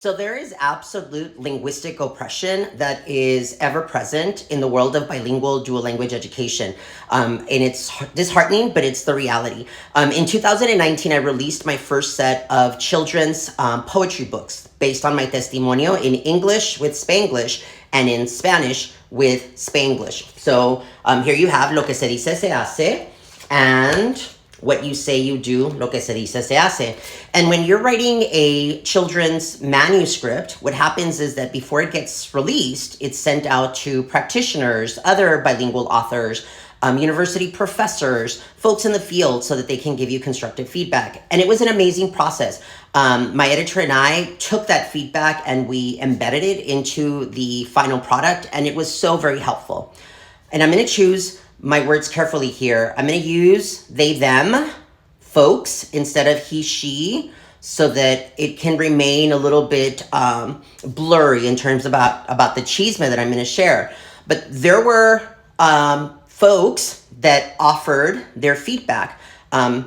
So there is absolute linguistic oppression that is ever present in the world of bilingual dual language education. And it's disheartening, but it's the reality. In 2019, I released my first set of children's poetry books based on my testimonio in English with Spanglish and in Spanish with Spanglish. So here you have Lo que se dice se hace, and what you say you do, lo que se dice se hace. And when you're writing a children's manuscript, what happens is that before it gets released, it's sent out to practitioners, other bilingual authors, university professors, folks in the field, so that they can give you constructive feedback. And it was an amazing process. My editor and I took that feedback and we embedded it into the final product, and it was so very helpful. And I'm going to choose my words carefully here. I'm going to use they, them, folks, instead of he, she, so that it can remain a little bit blurry in terms about the chisme that I'm going to share. But there were folks that offered their feedback.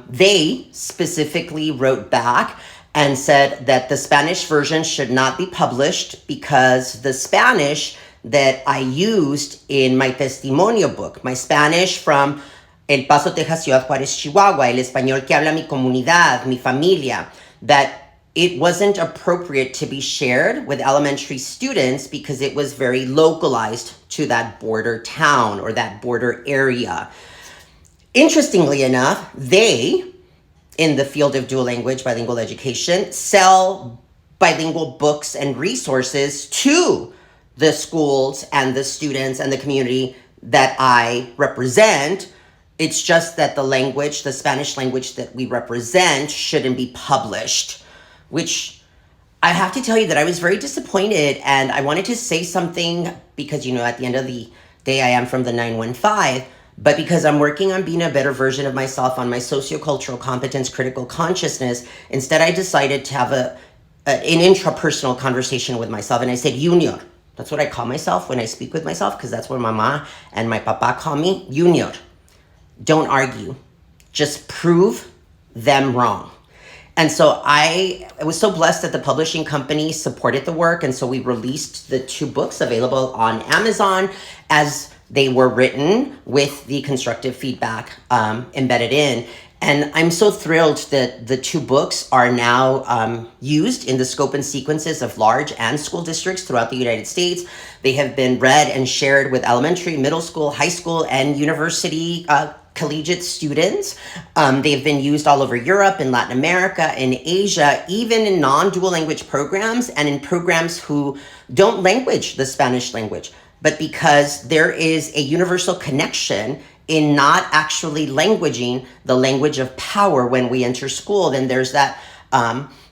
They specifically wrote back and said that the Spanish version should not be published because the Spanish that I used in my testimonio book, my Spanish from El Paso, Texas, Ciudad Juárez, Chihuahua, el español que habla mi comunidad, mi familia, that it wasn't appropriate to be shared with elementary students because it was very localized to that border town or that border area. Interestingly enough, they, in the field of dual language bilingual education, sell bilingual books and resources to the schools and the students and the community that I represent. It's just that the language, the Spanish language that we represent, shouldn't be published, which I have to tell you that I was very disappointed, and I wanted to say something because, at the end of the day, I am from the 915, but because I'm working on being a better version of myself on my sociocultural competence, critical consciousness, instead I decided to have an intrapersonal conversation with myself, and I said, Junior. That's what I call myself when I speak with myself, because that's what mama and my papa call me, Junior. Don't argue. Just prove them wrong. And so I was so blessed that the publishing company supported the work, and so we released the 2 books available on Amazon as they were written with the constructive feedback embedded in. And I'm so thrilled that the 2 books are now used in the scope and sequences of large and school districts throughout the United States. They have been read and shared with elementary, middle school, high school, and university collegiate students. They've been used all over Europe, in Latin America, in Asia, even in non-dual language programs and in programs who don't language the Spanish language. But because there is a universal connection in not actually languaging the language of power when we enter school, then there's that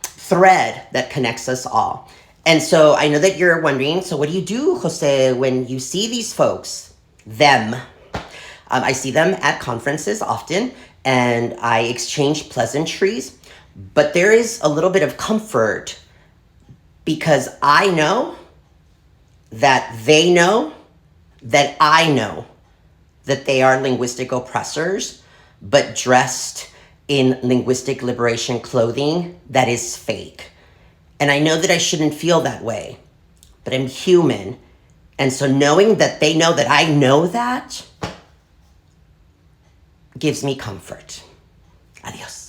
thread that connects us all. And so I know that you're wondering, so what do you do, Jose, when you see these folks, them? I see them at conferences often, and I exchange pleasantries, but there is a little bit of comfort because I know that they know that I know that they are linguistic oppressors, but dressed in linguistic liberation clothing that is fake. And I know that I shouldn't feel that way, but I'm human. And so knowing that they know that I know that gives me comfort. Adios.